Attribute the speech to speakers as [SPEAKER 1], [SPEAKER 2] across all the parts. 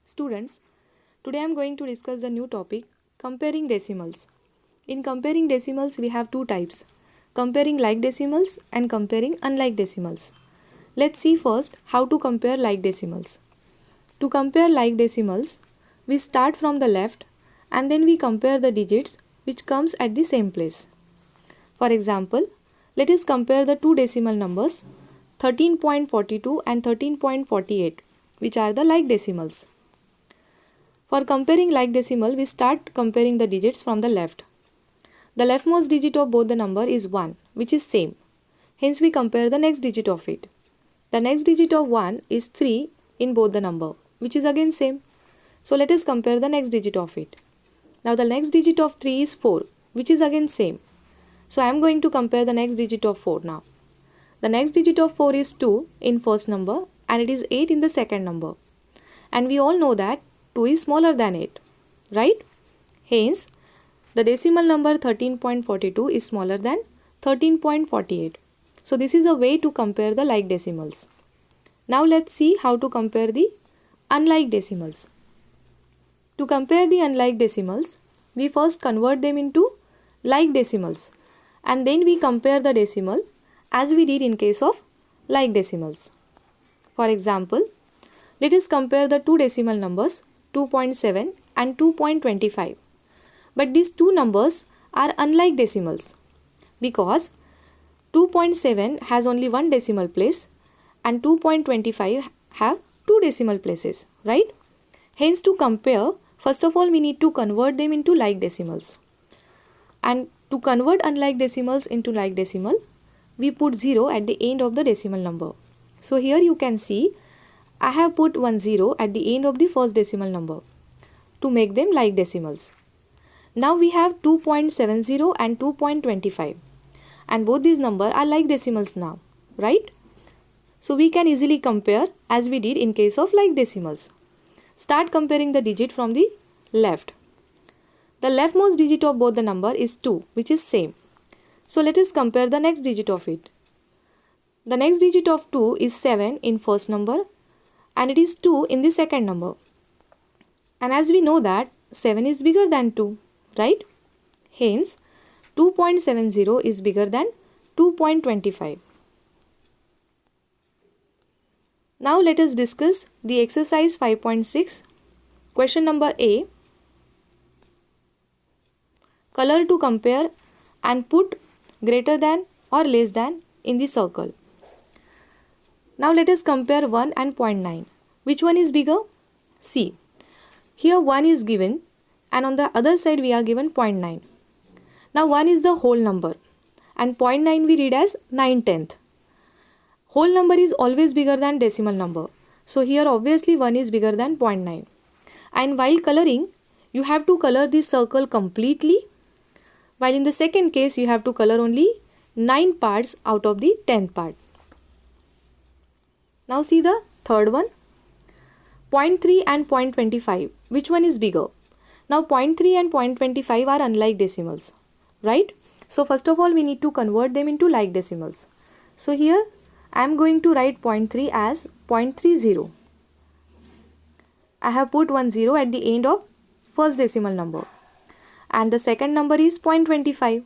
[SPEAKER 1] Students, today I am going to discuss the new topic, comparing decimals. In comparing decimals, we have two types, comparing like decimals and comparing unlike decimals. Let's see first how to compare like decimals. To compare like decimals, we start from the left and then we compare the digits which comes at the same place. For example, let us compare the two decimal numbers 13.42 and 13.48, which are the like decimals. For comparing like decimal, we start comparing the digits from the left. The leftmost digit of both the number is 1, which is same. Hence we compare the next digit of it. The next digit of 1 is 3 in both the number, which is again same. So let us compare the next digit of it. Now the next digit of 3 is 4, which is again same. So I am going to compare the next digit of 4 now. The next digit of 4 is 2 in first number and it is 8 in the second number. And we all know that 2 is smaller than 8, right? Hence, the decimal number 13.42 is smaller than 13.48. So this is a way to compare the like decimals. Now let's see how to compare the unlike decimals. To compare the unlike decimals, we first convert them into like decimals and then we compare the decimal as we did in case of like decimals. For example, let us compare the two decimal numbers 2.7 and 2.25. But these two numbers are unlike decimals because 2.7 has only one decimal place and 2.25 have two decimal places, right? Hence to compare, first of all we need to convert them into like decimals. And to convert unlike decimals into like decimal, we put 0 at the end of the decimal number. So here you can see I have put 10 at the end of the first decimal number to make them like decimals. Now we have 2.70 and 2.25 and both these numbers are like decimals now, right? So we can easily compare as we did in case of like decimals. Start comparing the digit from the left. The leftmost digit of both the number is 2, which is same. So let us compare the next digit of it. The next digit of 2 is 7 in first number and it is 2 in the second number. And as we know that 7 is bigger than 2, right? Hence, 2.70 is bigger than 2.25. Now let us discuss the exercise 5.6. Question number A. Color to compare and put greater than or less than in the circle. Now let us compare 1 and 0.9. Which one is bigger? See, here 1 is given and on the other side we are given 0.9. Now 1 is the whole number and 0.9 we read as 9/10. Whole number is always bigger than decimal number. So here obviously 1 is bigger than 0.9. And while coloring, you have to color this circle completely. While in the second case you have to color only 9 parts out of the 10th part. Now see the third one. 0.3 and 0.25. Which one is bigger? Now 0.3 and 0.25 are unlike decimals, right? So first of all we need to convert them into like decimals. So here I am going to write 0.3 as 0.30. I have put 10 at the end of first decimal number. And the second number is 0.25.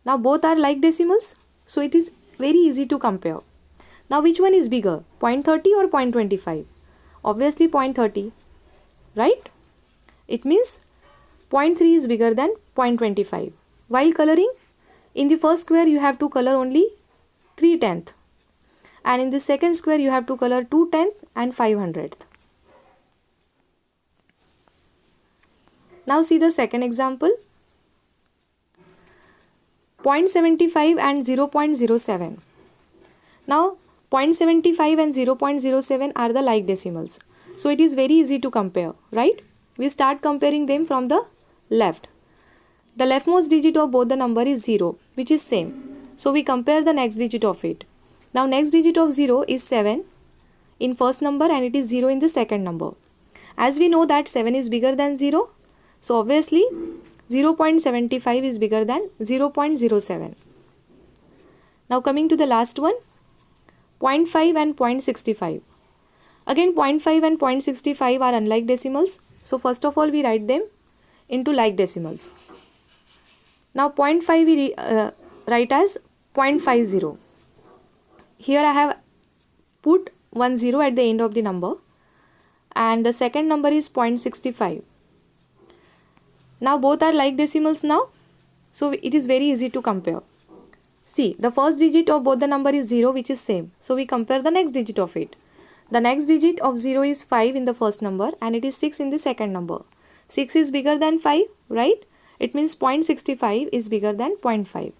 [SPEAKER 1] Now both are like decimals, so it is very easy to compare. Now which one is bigger, 0.30 or 0.25? Obviously 0.30, right? It means 0.3 is bigger than 0.25. While coloring, in the first square you have to color only 3/10. And in the second square you have to color 2/10 and 5/100. Now see the second example. 0.75 and 0.07. Now 0.75 and 0.07 are the like decimals. So it is very easy to compare, right? We start comparing them from the left. The leftmost digit of both the number is 0, which is same. So we compare the next digit of it. Now next digit of 0 is 7 in first number and it is 0 in the second number. As we know that 7 is bigger than 0, so obviously 0.75 is bigger than 0.07. Now coming to the last one, 0.5 and 0.65. Again 0.5 and 0.65 are unlike decimals. So first of all we write them into like decimals. Now 0.5 we write as 0.50. Here I have put 10 at the end of the number, and the second number is 0.65. Now both are like decimals now, so it is very easy to compare. See, the first digit of both the number is 0, which is same. So we compare the next digit of it. The next digit of 0 is 5 in the first number and it is 6 in the second number. 6 is bigger than 5, right? It means 0.65 is bigger than 0.5.